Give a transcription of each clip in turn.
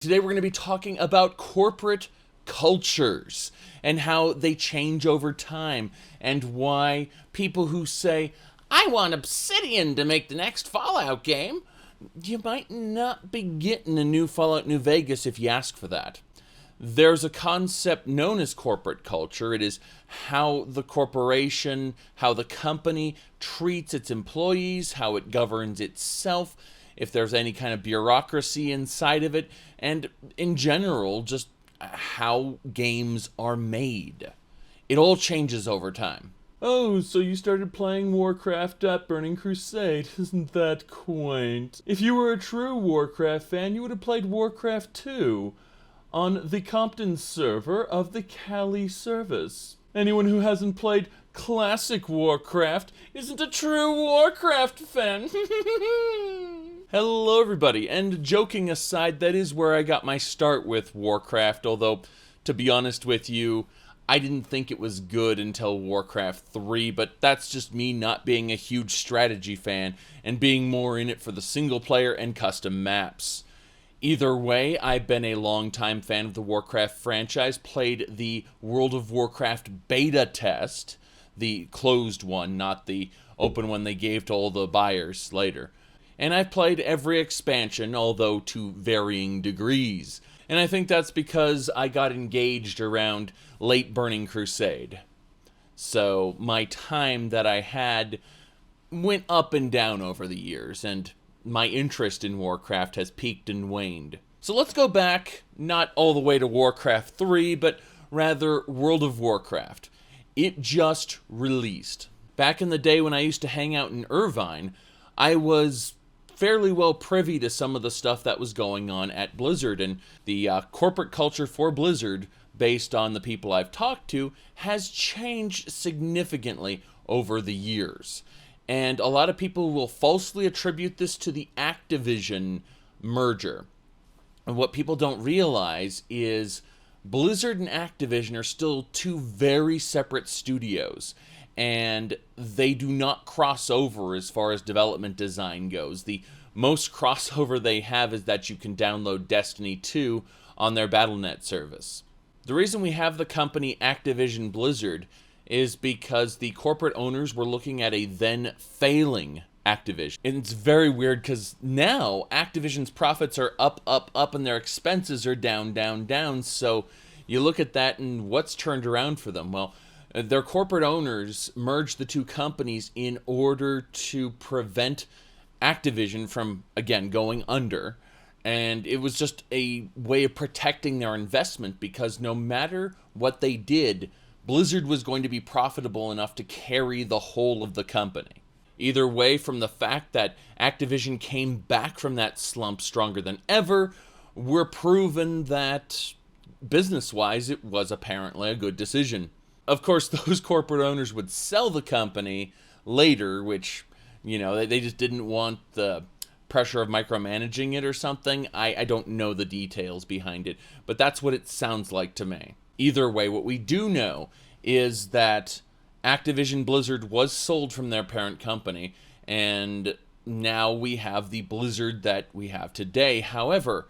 Today we're going to be talking about corporate cultures and how they change over time, and why people who say, I want Obsidian to make the next Fallout game, you might not be getting a new Fallout New Vegas if you ask for that. There's a concept known as corporate culture. It is how the corporation, how the company treats its employees, how it governs itself, if there's any kind of bureaucracy inside of it, and in general, just how games are made. It all changes over time. Oh, so you started playing Warcraft at Burning Crusade. Isn't that quaint? If you were a true Warcraft fan, you would have played Warcraft 2 on the Compton server of the Cali service. Anyone who hasn't played Classic Warcraft isn't a true Warcraft fan. Hello everybody, and joking aside, that is where I got my start with Warcraft, although, to be honest with you, I didn't think it was good until Warcraft 3, but that's just me not being a huge strategy fan and being more in it for the single player and custom maps. Either way, I've been a longtime fan of the Warcraft franchise, played the World of Warcraft beta test, the closed one, not the open one they gave to all the buyers later. And I've played every expansion, although to varying degrees. And I think that's because I got engaged around late Burning Crusade. So my time that I had went up and down over the years, and my interest in Warcraft has peaked and waned. So let's go back, not all the way to Warcraft 3, but rather World of Warcraft. It just released. Back in the day when I used to hang out in Irvine, I was fairly well privy to some of the stuff that was going on at Blizzard, and the corporate culture for Blizzard, based on the people I've talked to, has changed significantly over the years. And a lot of people will falsely attribute this to the Activision merger. And what people don't realize is Blizzard and Activision are still two very separate studios, and they do not cross over as far as development design goes. The most crossover they have is that you can download Destiny 2 on their Battle.net service. The reason we have the company Activision Blizzard is because the corporate owners were looking at a then failing Activision. And it's very weird because now Activision's profits are up, up, up, and their expenses are down, down, down. So you look at that and what's turned around for them? Well, their corporate owners merged the two companies in order to prevent Activision from, again, going under. And it was just a way of protecting their investment, because no matter what they did, Blizzard was going to be profitable enough to carry the whole of the company. Either way, from the fact that Activision came back from that slump stronger than ever, we're proven that business-wise it was apparently a good decision. Of course, those corporate owners would sell the company later, which, you know, they just didn't want the pressure of micromanaging it or something. I don't know the details behind it, but that's what it sounds like to me. Either way, what we do know is that Activision Blizzard was sold from their parent company, and now we have the Blizzard that we have today. However,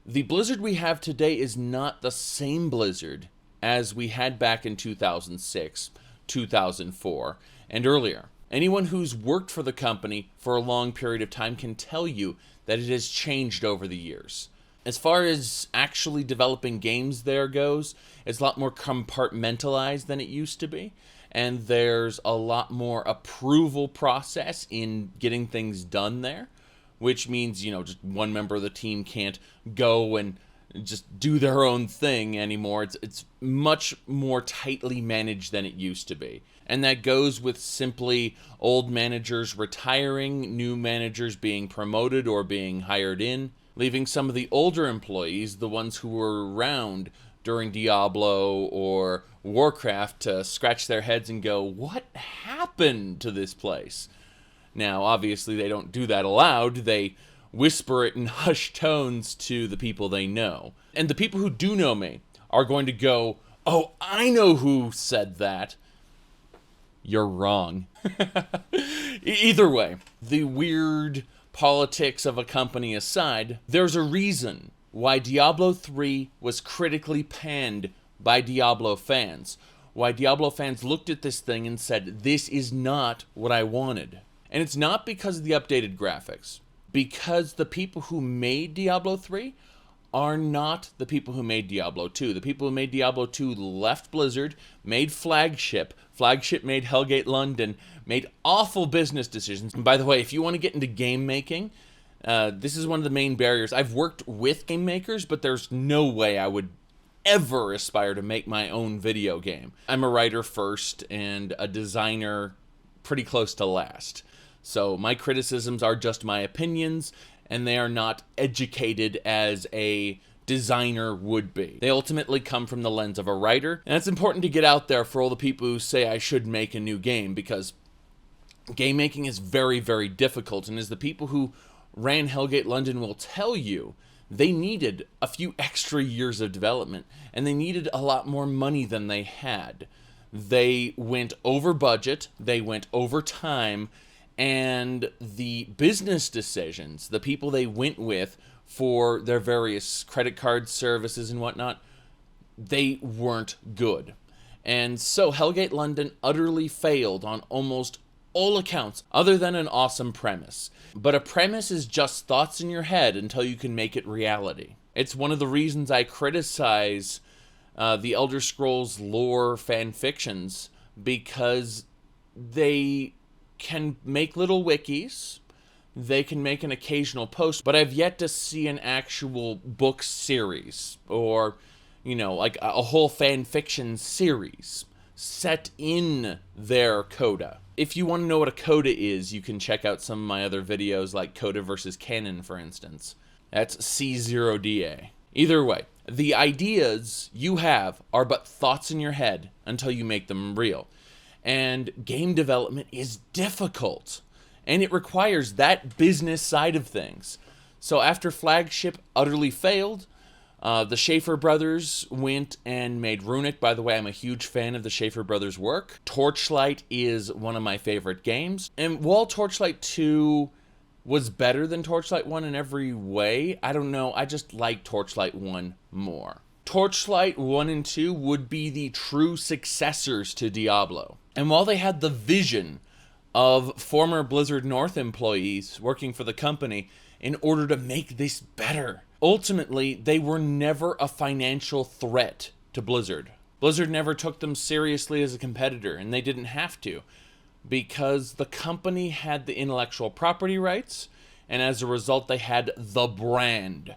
the Blizzard we have today is not the same Blizzard as we had back in 2006, 2004, and earlier. Anyone who's worked for the company for a long period of time can tell you that it has changed over the years. As far as actually developing games there goes, it's a lot more compartmentalized than it used to be, and there's a lot more approval process in getting things done there, which means, you know, just one member of the team can't go and just do their own thing anymore. It's much more tightly managed than it used to be. And that goes with simply old managers retiring, new managers being promoted or being hired in, leaving some of the older employees, the ones who were around during Diablo or Warcraft, to scratch their heads and go, what happened to this place? Now, obviously, they don't do that aloud. They whisper it in hushed tones to the people they know. And the people who do know me are going to go, oh, I know who said that. You're wrong. Either way, the weird politics of a company aside, there's a reason why Diablo 3 was critically panned by Diablo fans. Why Diablo fans looked at this thing and said, this is not what I wanted. And it's not because of the updated graphics. Because the people who made Diablo 3 are not the people who made Diablo 2. The people who made Diablo 2 left Blizzard, made Flagship. Flagship made Hellgate London, made awful business decisions. And by the way, if you want to get into game making, this is one of the main barriers. I've worked with game makers, but there's no way I would ever aspire to make my own video game. I'm a writer first and a designer pretty close to last. So my criticisms are just my opinions, and they are not educated as a designer would be. They ultimately come from the lens of a writer, and it's important to get out there for all the people who say I should make a new game, because game making is very, very difficult, and as the people who ran Hellgate London will tell you, they needed a few extra years of development, and they needed a lot more money than they had. They went over budget, they went over time, and the business decisions, the people they went with for their various credit card services and whatnot, they weren't good. And so Hellgate London utterly failed on almost all accounts, other than an awesome premise. But a premise is just thoughts in your head until you can make it reality. It's one of the reasons I criticize the Elder Scrolls lore fan fictions, because they can make little wikis, they can make an occasional post, but I've yet to see an actual book series, or, you know, like a whole fan fiction series set in their coda. If you want to know what a coda is, you can check out some of my other videos, like Coda versus Canon, for instance. That's C0DA. Either way, the ideas you have are but thoughts in your head until you make them real. And game development is difficult, and it requires that business side of things. So after Flagship utterly failed, the Schaefer brothers went and made Runic. By the way, I'm a huge fan of the Schaefer brothers' work. Torchlight is one of my favorite games. And while Torchlight 2 was better than Torchlight 1 in every way, I don't know, I just like Torchlight 1 more. Torchlight 1 and 2 would be the true successors to Diablo. And while they had the vision of former Blizzard North employees working for the company in order to make this better, ultimately, they were never a financial threat to Blizzard. Blizzard never took them seriously as a competitor, and they didn't have to, because the company had the intellectual property rights, and as a result, they had the brand.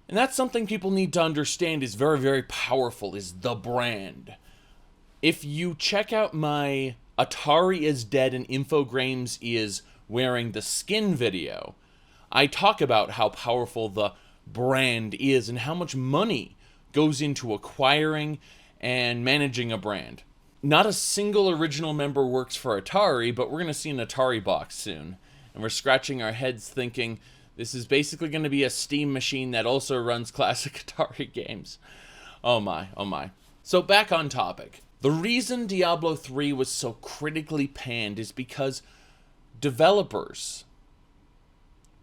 And that's something people need to understand is very, very powerful, is the brand. If you check out my Atari is Dead and Infogrames is Wearing the Skin video, I talk about how powerful the brand is and how much money goes into acquiring and managing a brand. Not a single original member works for Atari, but we're going to see an Atari box soon. And we're scratching our heads thinking, this is basically going to be a Steam machine that also runs classic Atari games. Oh my, oh my. So back on topic. The reason Diablo 3 was so critically panned is because developers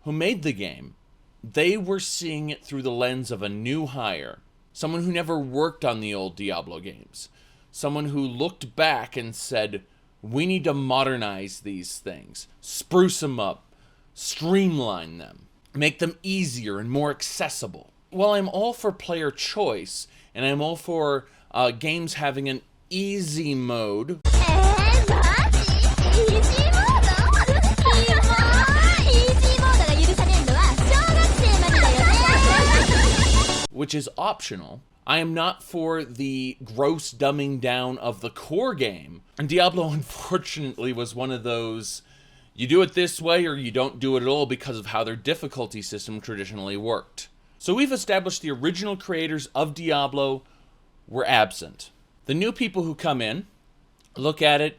who made the game, they were seeing it through the lens of a new hire. Someone who never worked on the old Diablo games. Someone who looked back and said, we need to modernize these things, spruce them up, streamline them, make them easier and more accessible. While I'm all for player choice, and I'm all for games having an easy mode, which is optional, I am not for the gross dumbing down of the core game. And Diablo, unfortunately, was one of those, you do it this way or you don't do it at all, because of how their difficulty system traditionally worked. So we've established the original creators of Diablo were absent. The new people who come in look at it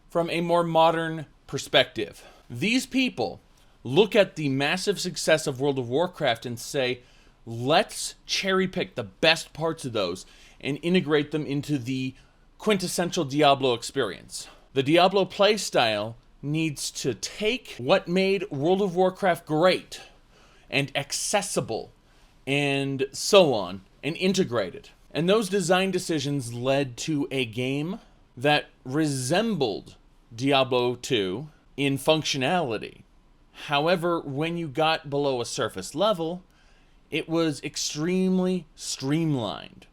from a more modern perspective. These people look at the massive success of World of Warcraft and say, let's cherry pick the best parts of those and integrate them into the quintessential Diablo experience. The Diablo playstyle needs to take what made World of Warcraft great and accessible and so on, and integrated. And those design decisions led to a game that resembled Diablo 2 in functionality. However, when you got below a surface level, it was extremely streamlined.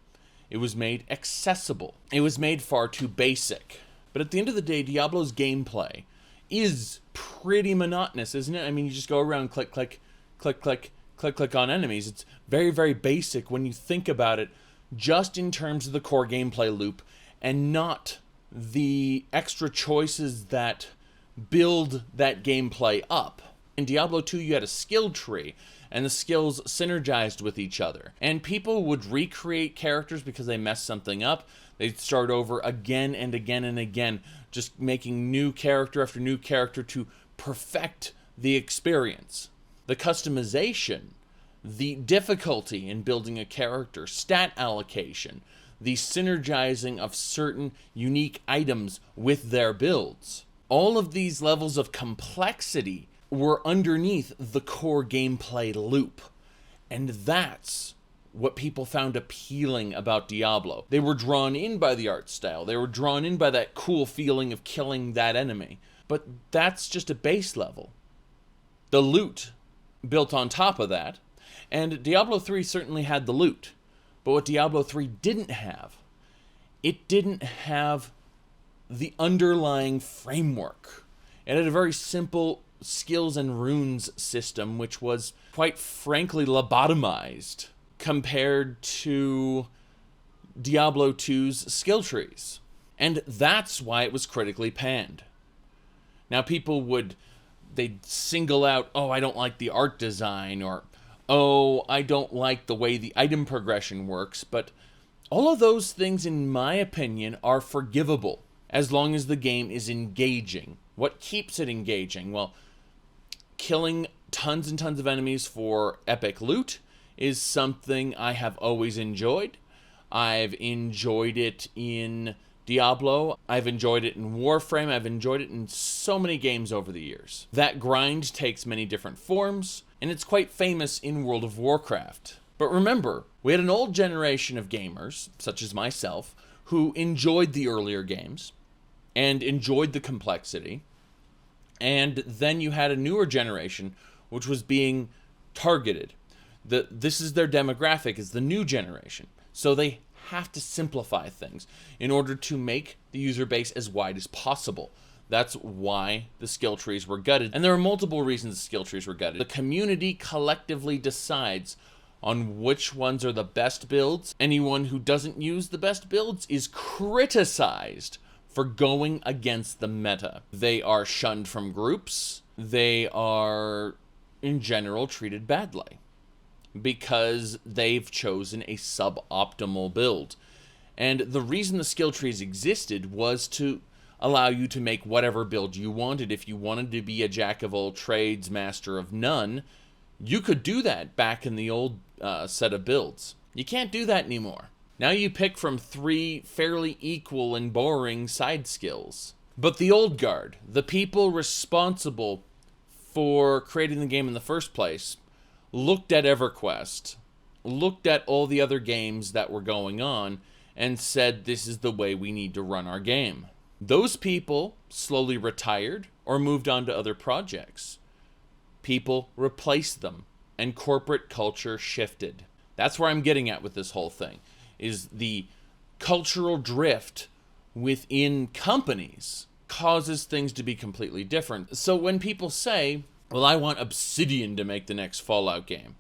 It was made accessible. It was made far too basic. But at the end of the day, Diablo's gameplay is pretty monotonous, isn't it? I mean, you just go around, click, click, click, click, click, click on enemies. It's very, very basic when you think about it, just in terms of the core gameplay loop, and not the extra choices that build that gameplay up. In Diablo 2, you had a skill tree, and the skills synergized with each other. And people would recreate characters because they messed something up. They'd start over again and again and again, just making new character after new character to perfect the experience. The customization, the difficulty in building a character, stat allocation, the synergizing of certain unique items with their builds. All of these levels of complexity were underneath the core gameplay loop. And that's what people found appealing about Diablo. They were drawn in by the art style. They were drawn in by that cool feeling of killing that enemy. But that's just a base level. The loot built on top of that. And Diablo 3 certainly had the loot. But what Diablo 3 didn't have, it didn't have the underlying framework. It had a very simple skills and runes system, which was quite frankly lobotomized compared to Diablo 2's skill trees. And that's why it was critically panned. Now they'd single out, oh, I don't like the art design, or oh, I don't like the way the item progression works, but all of those things, in my opinion, are forgivable as long as the game is engaging. What keeps it engaging? Well, killing tons and tons of enemies for epic loot is something I have always enjoyed. I've enjoyed it in Diablo. I've enjoyed it in Warframe. I've enjoyed it in so many games over the years. That grind takes many different forms, and it's quite famous in World of Warcraft. But remember, we had an old generation of gamers, such as myself, who enjoyed the earlier games and enjoyed the complexity. And then you had a newer generation, which was being targeted. This is their demographic, is the new generation. So they have to simplify things in order to make the user base as wide as possible. That's why the skill trees were gutted. And there are multiple reasons the skill trees were gutted. The community collectively decides on which ones are the best builds. Anyone who doesn't use the best builds is criticized for going against the meta. They are shunned from groups. They are, in general, treated badly because they've chosen a suboptimal build. And the reason the skill trees existed was to allow you to make whatever build you wanted. If you wanted to be a jack of all trades, master of none, you could do that back in the old set of builds. You can't do that anymore. Now you pick from 3 fairly equal and boring side skills. But the old guard, the people responsible for creating the game in the first place, looked at EverQuest, looked at all the other games that were going on, and said, this is the way we need to run our game. Those people slowly retired or moved on to other projects. People replaced them, and corporate culture shifted. That's where I'm getting at with this whole thing, is the cultural drift within companies causes things to be completely different. So when people say, well, I want Obsidian to make the next Fallout game,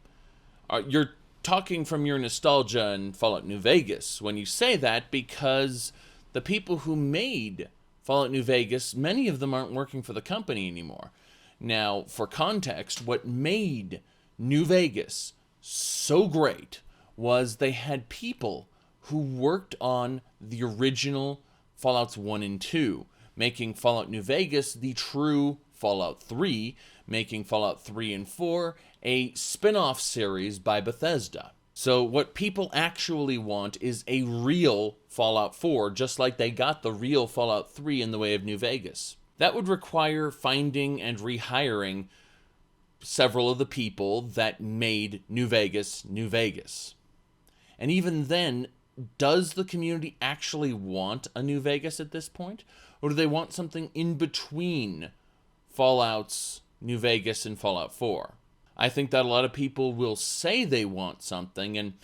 you're talking from your nostalgia and Fallout New Vegas when you say that, because the people who made Fallout New Vegas, many of them aren't working for the company anymore. Now, for context, what made New Vegas so great was they had people who worked on the original Fallouts 1 and 2, making Fallout New Vegas the true Fallout 3, making Fallout 3 and 4 a spin-off series by Bethesda. So what people actually want is a real Fallout 4, just like they got the real Fallout 3 in the way of New Vegas. That would require finding and rehiring several of the people that made New Vegas, New Vegas. And even then, does the community actually want a New Vegas at this point? Or do they want something in between Fallout's New Vegas and Fallout 4? I think that a lot of people will say they want something and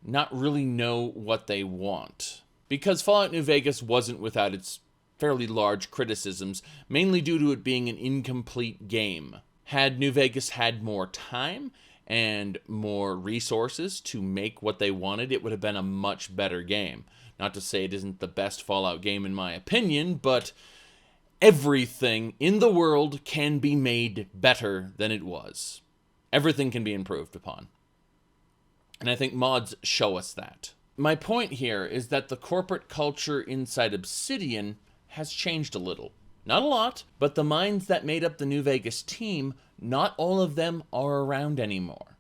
not really know what they want. Because Fallout New Vegas wasn't without its fairly large criticisms, mainly due to it being an incomplete game. Had New Vegas had more time and more resources to make what they wanted, it would have been a much better game. Not to say it isn't the best Fallout game in my opinion, but everything in the world can be made better than it was. Everything can be improved upon. And I think mods show us that. My point here is that the corporate culture inside Obsidian has changed a little. Not a lot, but the minds that made up the New Vegas team, not all of them are around anymore.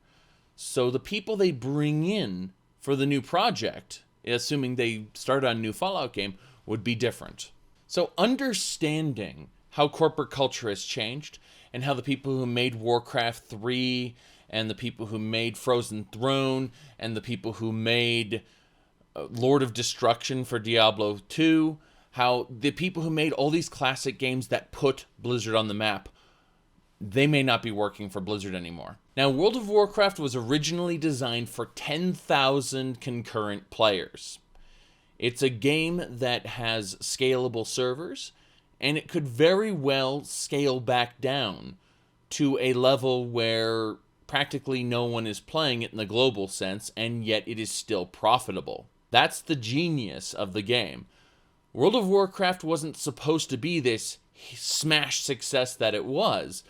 So the people they bring in for the new project, assuming they start on a new Fallout game, would be different. So understanding how corporate culture has changed and how the people who made Warcraft 3 and the people who made Frozen Throne and the people who made Lord of Destruction for Diablo 2, how the people who made all these classic games that put Blizzard on the map, they may not be working for Blizzard anymore. Now, World of Warcraft was originally designed for 10,000 concurrent players. It's a game that has scalable servers, and it could very well scale back down to a level where practically no one is playing it in the global sense, and yet it is still profitable. That's the genius of the game. World of Warcraft wasn't supposed to be this smash success that it was,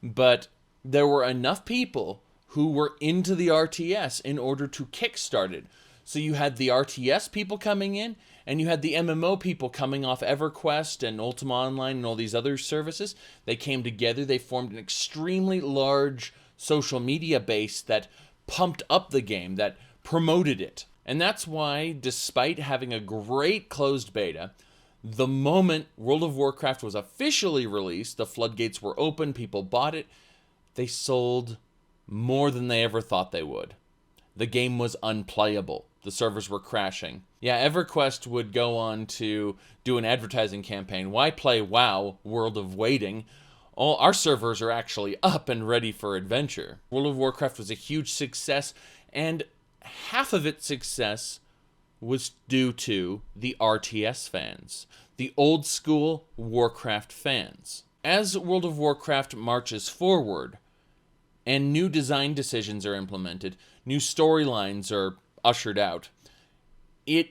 but there were enough people who were into the RTS in order to kickstart it. So you had the RTS people coming in, and you had the MMO people coming off EverQuest and Ultima Online and all these other services. They came together, they formed an extremely large social media base that pumped up the game, that promoted it. And that's why, despite having a great closed beta, the moment World of Warcraft was officially released, the floodgates were open, people bought it, they sold more than they ever thought they would. The game was unplayable. The servers were crashing. Yeah, EverQuest would go on to do an advertising campaign. Why play WoW, World of Waiting? All our servers are actually up and ready for adventure. World of Warcraft was a huge success, and half of its success was due to the RTS fans, the old school Warcraft fans. As World of Warcraft marches forward and new design decisions are implemented, new storylines are ushered out, it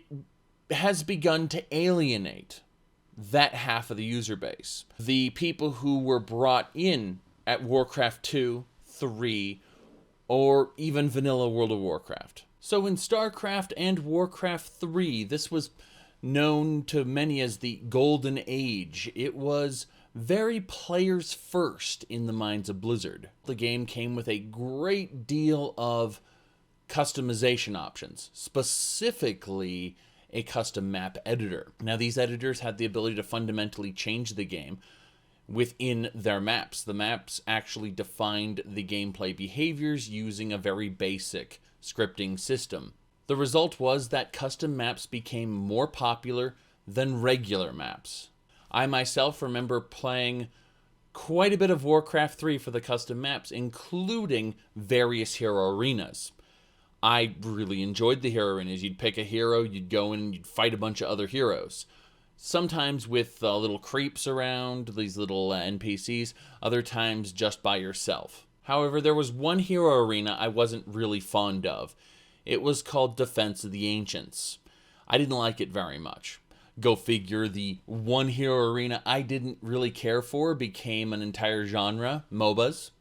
has begun to alienate that half of the user base. The people who were brought in at Warcraft 2, 3, or even vanilla World of Warcraft. So in StarCraft and Warcraft 3, this was known to many as the Golden Age. It was very players first in the minds of Blizzard. The game came with a great deal of customization options, specifically a custom map editor. Now, these editors had the ability to fundamentally change the game within their maps. The maps actually defined the gameplay behaviors using a very basic scripting system. The result was that custom maps became more popular than regular maps. I myself remember playing quite a bit of Warcraft 3 for the custom maps, including various hero arenas. I really enjoyed the hero arenas. You'd pick a hero, you'd go in and you'd fight a bunch of other heroes. Sometimes with little creeps around, these little NPCs, other times just by yourself. However, there was one hero arena I wasn't really fond of. It was called Defense of the Ancients. I didn't like it very much. Go figure, the one hero arena I didn't really care for became an entire genre, MOBAs.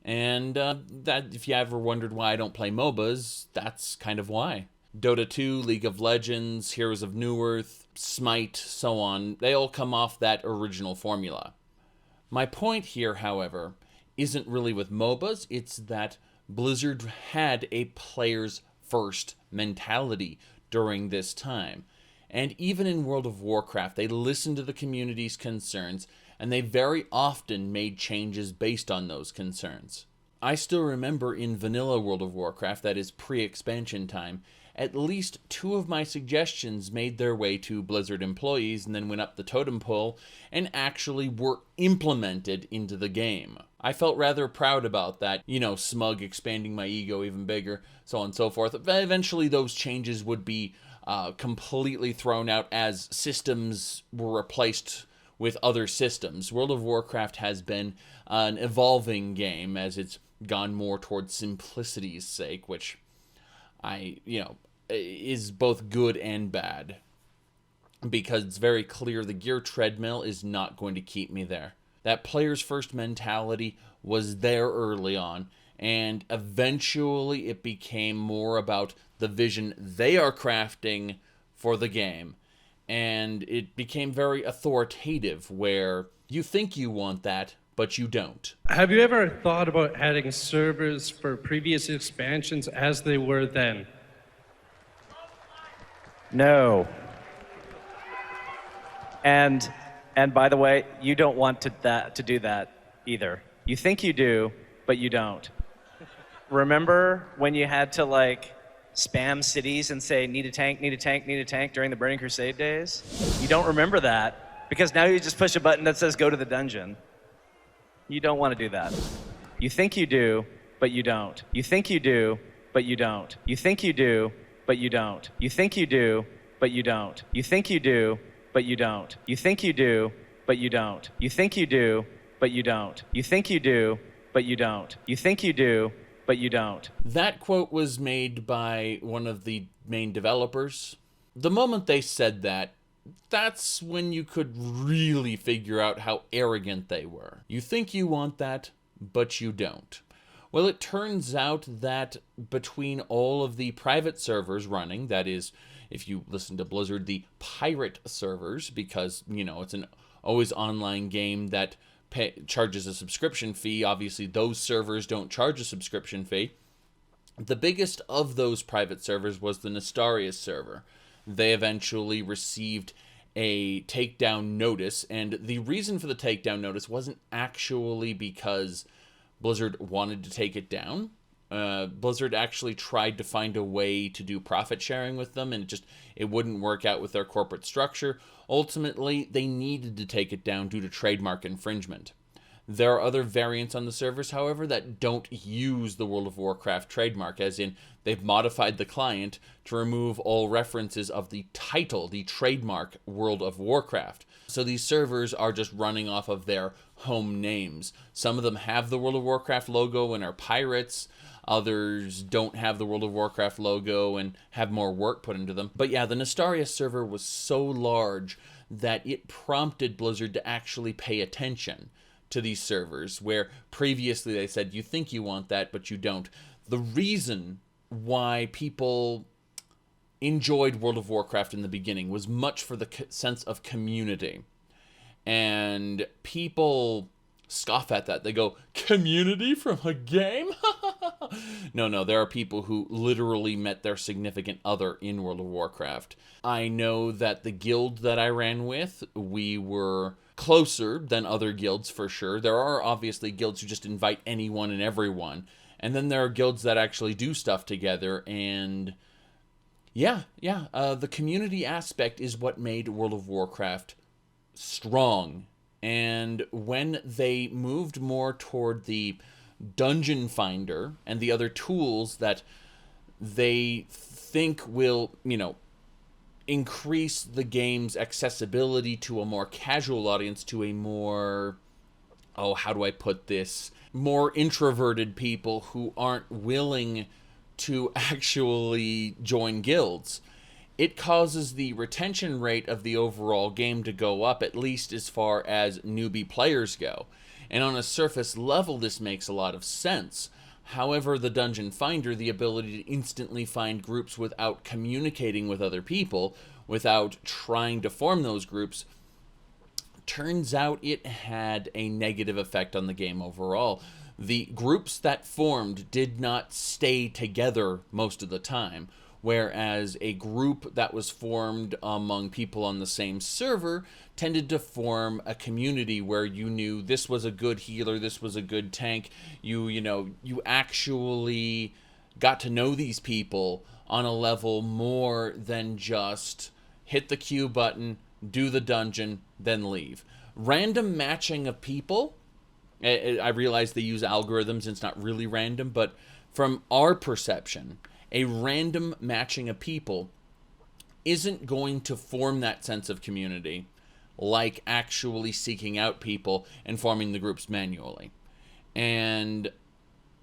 And that, if you ever wondered why I don't play MOBAs, that's kind of why. Dota 2, League of Legends, Heroes of Newerth, Smite, so on, they all come off that original formula. My point here, however, isn't really with MOBAs, it's that Blizzard had a players first mentality during this time. And even in World of Warcraft, they listened to the community's concerns and they very often made changes based on those concerns. I still remember in vanilla World of Warcraft, that is pre-expansion time, at least 2 of my suggestions made their way to Blizzard employees and then went up the totem pole and actually were implemented into the game. I felt rather proud about that, smug, expanding my ego even bigger, so on and so forth. Eventually those changes would be completely thrown out as systems were replaced with other systems. World of Warcraft has been an evolving game as it's gone more towards simplicity's sake, which is both good and bad, because it's very clear the gear treadmill is not going to keep me there. That player's first mentality was there early on, and eventually it became more about the vision they are crafting for the game, and it became very authoritative, where you think you want that, but you don't. Have you ever thought about adding servers for previous expansions as they were then? No. And by the way, you don't want to do that either. You think you do, but you don't. Remember when you had to spam cities and say, need a tank, need a tank, need a tank during the Burning Crusade days? You don't remember that because now you just push a button that says go to the dungeon. You don't want to do that. You think you do, but you don't. You think you do, but you don't. You think you do, but you don't. You think you do, but you don't. You think you do, but you don't. You think you do, but you don't. You think you do, but you don't. You think you do, but you don't. You think you do, but you don't. That quote was made by one of the main developers. The moment they said that, that's when you could really figure out how arrogant they were. You think you want that, but you don't. Well, it turns out that between all of the private servers running, that is, if you listen to Blizzard, the pirate servers, because, it's an always online game that charges a subscription fee. Obviously, those servers don't charge a subscription fee. The biggest of those private servers was the Nostalrius server. They eventually received a takedown notice, and the reason for the takedown notice wasn't actually because Blizzard wanted to take it down. Blizzard actually tried to find a way to do profit sharing with them, and it wouldn't work out with their corporate structure. Ultimately, they needed to take it down due to trademark infringement. There are other variants on the servers, however, that don't use the World of Warcraft trademark, as in they've modified the client to remove all references of the title, the trademark World of Warcraft. So these servers are just running off of their home names. Some of them have the World of Warcraft logo and are pirates. Others don't have the World of Warcraft logo and have more work put into them. But yeah, the Nostalrius server was so large that it prompted Blizzard to actually pay attention to these servers, where previously they said, you think you want that, but you don't. The reason why people enjoyed World of Warcraft in the beginning was much for the sense of community. And people scoff at that. They go, community from a game? No, there are people who literally met their significant other in World of Warcraft. I know that the guild that I ran with, we were closer than other guilds for sure. There are obviously guilds who just invite anyone and everyone. And then there are guilds that actually do stuff together. And the community aspect is what made World of Warcraft strong. And when they moved more toward the dungeon finder and the other tools that they think will, increase the game's accessibility to a more casual audience, to a more, how do I put this, more introverted people who aren't willing to actually join guilds, it causes the retention rate of the overall game to go up, at least as far as newbie players go. And on a surface level, this makes a lot of sense. However, the Dungeon Finder, the ability to instantly find groups without communicating with other people, without trying to form those groups, turns out it had a negative effect on the game overall. The groups that formed did not stay together most of the time. whereas a group that was formed among people on the same server tended to form a community where you knew this was a good healer, this was a good tank. You actually got to know these people on a level more than just hit the Q button, do the dungeon, then leave. Random matching of people, I realize they use algorithms, it's not really random, but from our perception, a random matching of people isn't going to form that sense of community like actually seeking out people and forming the groups manually. And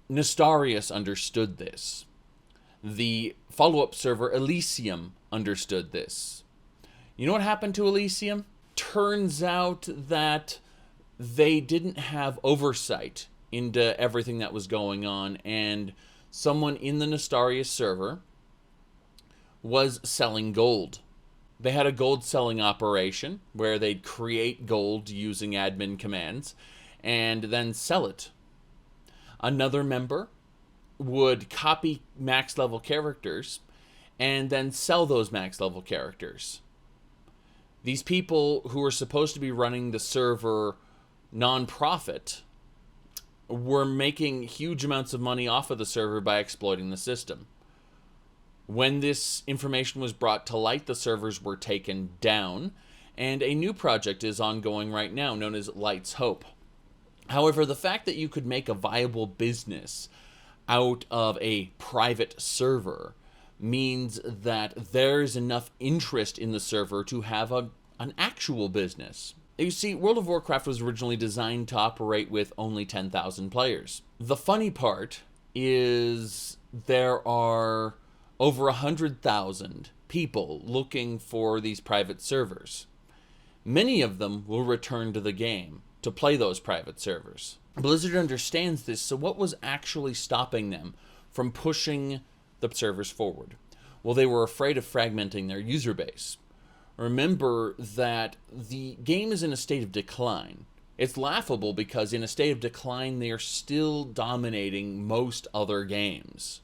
Nostalrius understood this. The follow-up server Elysium understood this. You know what happened to Elysium? Turns out that they didn't have oversight into everything that was going on, and someone in the Nostalrius server was selling gold. They had a gold selling operation where they'd create gold using admin commands and then sell it. Another member would copy max level characters and then sell those max level characters. These people who were supposed to be running the server non-profit were making huge amounts of money off of the server by exploiting the system. When this information was brought to light, the servers were taken down, and a new project is ongoing right now known as Light's Hope. However, the fact that you could make a viable business out of a private server means that there's enough interest in the server to have an actual business. You see, World of Warcraft was originally designed to operate with only 10,000 players. The funny part is there are over 100,000 people looking for these private servers. Many of them will return to the game to play those private servers. Blizzard understands this, so what was actually stopping them from pushing the servers forward? Well, they were afraid of fragmenting their user base. Remember that the game is in a state of decline. It's laughable because in a state of decline, they are still dominating most other games.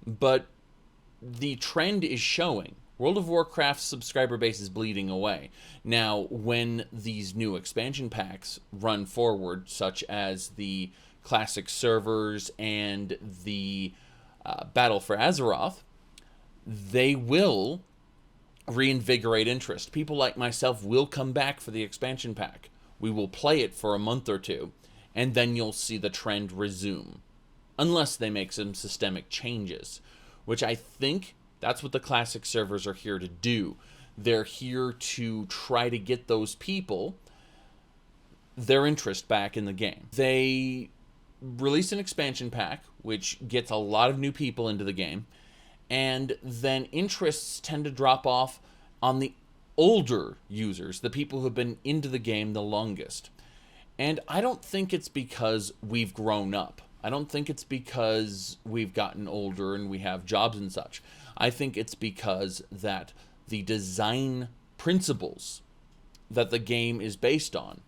But the trend is showing. World of Warcraft's subscriber base is bleeding away. Now, when these new expansion packs run forward, such as the classic servers and the Battle for Azeroth, they will reinvigorate interest. People like myself will come back for the expansion pack. We will play it for a month or two, and then you'll see the trend resume. Unless they make some systemic changes, which I think that's what the classic servers are here to do. They're here to try to get those people their interest back in the game. They release an expansion pack, which gets a lot of new people into the game, and then interests tend to drop off on the older users, the people who've been into the game the longest. And I don't think it's because we've grown up. I don't think it's because we've gotten older and we have jobs and such. I think it's because that the design principles that the game is based on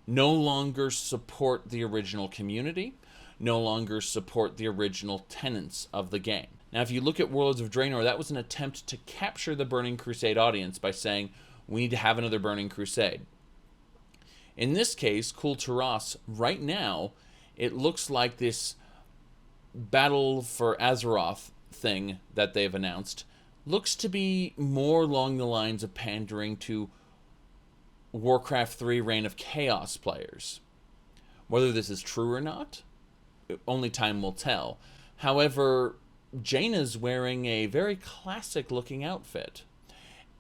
no longer support the original community, no longer support the original tenets of the game. Now, if you look at Worlds of Draenor, that was an attempt to capture the Burning Crusade audience by saying, we need to have another Burning Crusade. In this case, Kul Tiras, right now, it looks like this Battle for Azeroth thing that they've announced looks to be more along the lines of pandering to Warcraft 3 Reign of Chaos players. Whether this is true or not, only time will tell. However, Jaina's wearing a very classic looking outfit.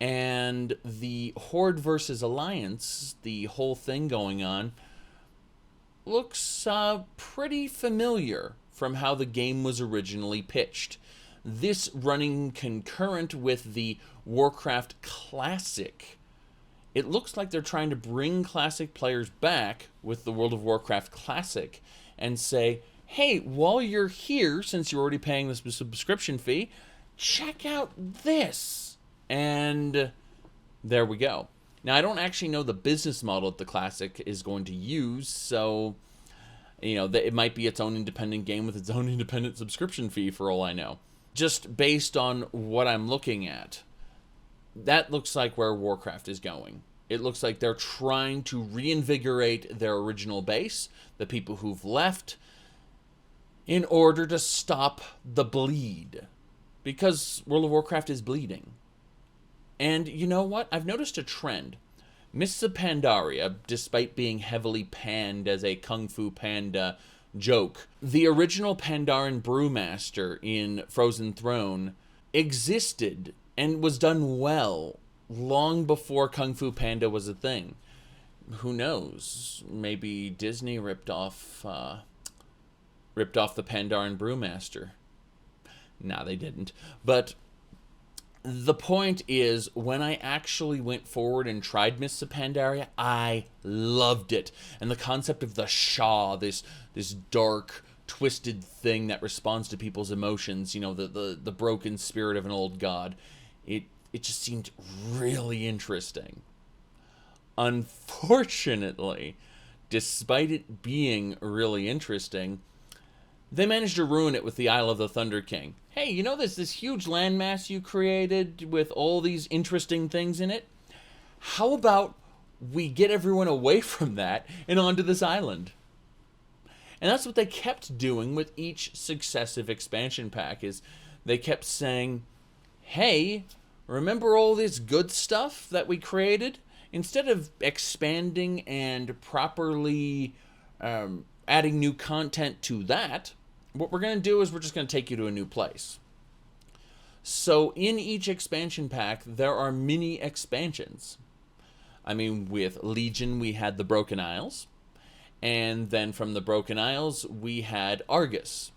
And the Horde versus Alliance, the whole thing going on, looks pretty familiar from how the game was originally pitched. This running concurrent with the Warcraft Classic. It looks like they're trying to bring Classic players back with the World of Warcraft Classic and say, hey, while you're here, since you're already paying this subscription fee, check out this. And there we go. Now, I don't actually know the business model that the Classic is going to use, so, you know, it might be its own independent game with its own independent subscription fee for all I know. just based on what I'm looking at, that looks like where Warcraft is going. It looks like they're trying to reinvigorate their original base, the people who've left, in order to stop the bleed. Because World of Warcraft is bleeding. And you know what? I've noticed a trend. Mists of Pandaria, despite being heavily panned as a Kung Fu Panda joke, the original Pandaren brewmaster in Frozen Throne existed and was done well long before Kung Fu Panda was a thing. Who knows? Maybe Disney ripped off the Pandaren brewmaster. Nah, they didn't. But the point is, when I actually went forward and tried Mists of Pandaria, I loved it. And the concept of the Shah, this dark, twisted thing that responds to people's emotions, you know, the broken spirit of an old god, it just seemed really interesting. Unfortunately, despite it being really interesting, they managed to ruin it with the Isle of the Thunder King. Hey, you know this huge landmass you created with all these interesting things in it? How about we get everyone away from that and onto this island? And that's what they kept doing with each successive expansion pack, is they kept saying, hey, remember all this good stuff that we created? Instead of expanding and properly adding new content to that, what we're going to do is we're just going to take you to a new place. So in each expansion pack, there are mini expansions. I mean, with Legion, we had the Broken Isles. And then from the Broken Isles, we had Argus.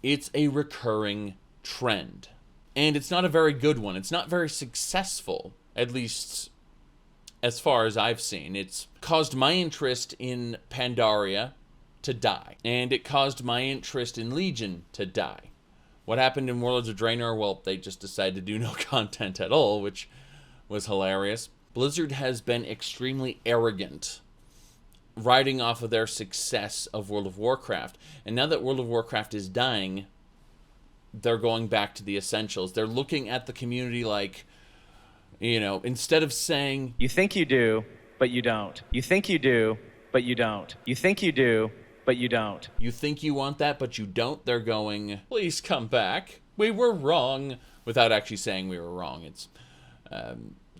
It's a recurring trend. And it's not a very good one. It's not very successful, at least as far as I've seen. It's caused my interest in Pandaria to die. And it caused my interest in Legion to die. What happened in Warlords of Draenor? Well, they just decided to do no content at all, which was hilarious. Blizzard has been extremely arrogant, riding off of their success of World of Warcraft. And now that World of Warcraft is dying, they're going back to the essentials. They're looking at the community like, you know, instead of saying, you think you do, but you don't. You think you do, but you don't. You think you do, but you don't. You think you want that, but you don't. They're going, please come back. We were wrong. Without actually saying we were wrong. It's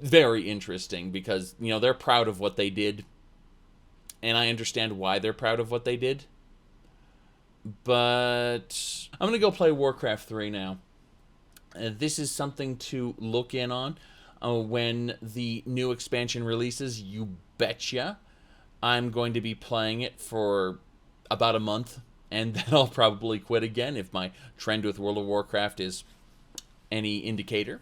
very interesting because, you know, they're proud of what they did. And I understand why they're proud of what they did. But I'm going to go play Warcraft 3 now. This is something to look in on when the new expansion releases. You betcha. I'm going to be playing it for about a month, and then I'll probably quit again if my trend with World of Warcraft is any indicator.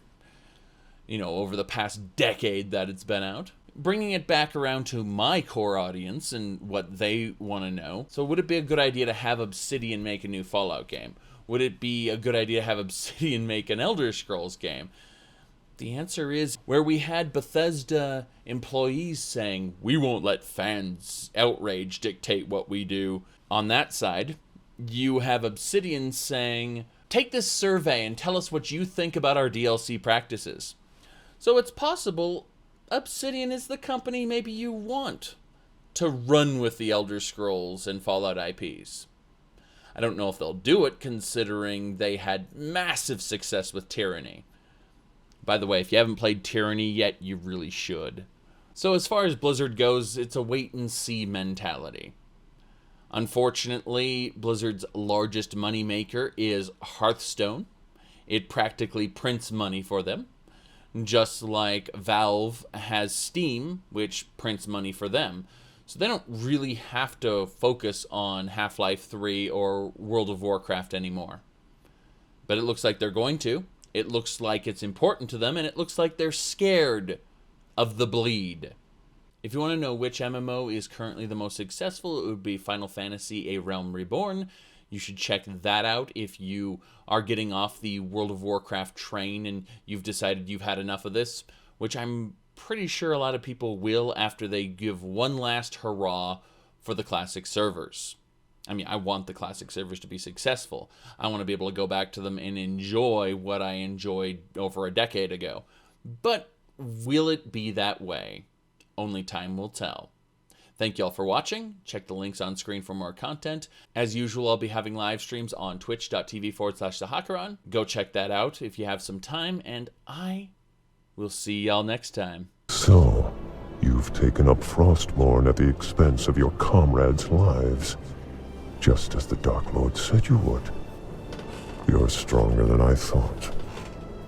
You know, over the past decade that it's been out. Bringing it back around to my core audience and what they want to know. So would it be a good idea to have Obsidian make a new Fallout game? Would it be a good idea to have Obsidian make an Elder Scrolls game? The answer is, where we had Bethesda employees saying, we won't let fans' outrage dictate what we do. On that side, you have Obsidian saying, take this survey and tell us what you think about our DLC practices. So it's possible Obsidian is the company maybe you want to run with the Elder Scrolls and Fallout IPs. I don't know if they'll do it, considering they had massive success with Tyranny. By the way, if you haven't played Tyranny yet, you really should. So as far as Blizzard goes, it's a wait-and-see mentality. Unfortunately, Blizzard's largest moneymaker is Hearthstone. It practically prints money for them. Just like Valve has Steam, which prints money for them. So they don't really have to focus on Half-Life 3 or World of Warcraft anymore. But it looks like they're going to. It looks like it's important to them, and it looks like they're scared of the bleed. If you want to know which MMO is currently the most successful, it would be Final Fantasy: A Realm Reborn. You should check that out if you are getting off the World of Warcraft train and you've decided you've had enough of this, which I'm pretty sure a lot of people will after they give one last hurrah for the classic servers. I mean, I want the classic servers to be successful. I want to be able to go back to them and enjoy what I enjoyed over a decade ago. But will it be that way? Only time will tell. Thank you all for watching. Check the links on screen for more content. As usual, I'll be having live streams on twitch.tv/thehackeron. Go check that out if you have some time, and I will see y'all next time. So, you've taken up Frostmourne at the expense of your comrades' lives, just as the Dark Lord said you would. You're stronger than I thought.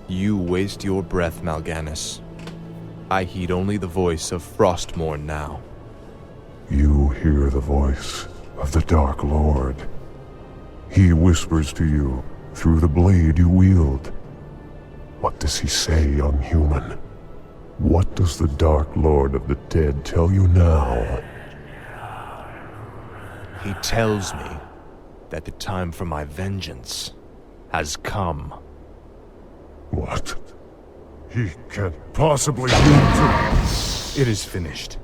You waste your breath, Mal'Ganis. I heed only the voice of Frostmourne now. You hear the voice of the Dark Lord. He whispers to you through the blade you wield. What does he say, young human? What does the Dark Lord of the Dead tell you now? He tells me that the time for my vengeance has come. What? He can't possibly mean to... It is finished.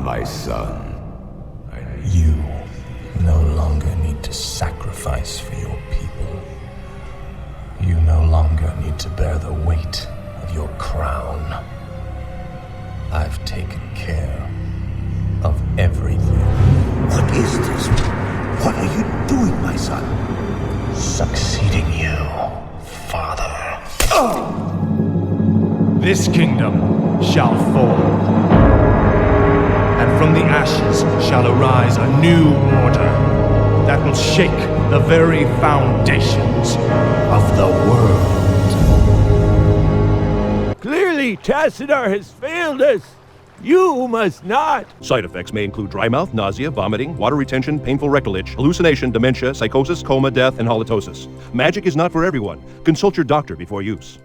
My son, you no longer need to sacrifice for your people. You no longer need to bear the weight of your crown. I've taken care of everything. What is this? What are you doing, my son? Succeeding you, father. This kingdom shall fall, and from the ashes shall arise a new order that will shake the very foundations of the world. Clearly, Tassadar has failed us. You must not. Side effects may include dry mouth, nausea, vomiting, water retention, painful rectal itch, hallucination, dementia, psychosis, coma, death, and halitosis. Magic is not for everyone. Consult your doctor before use.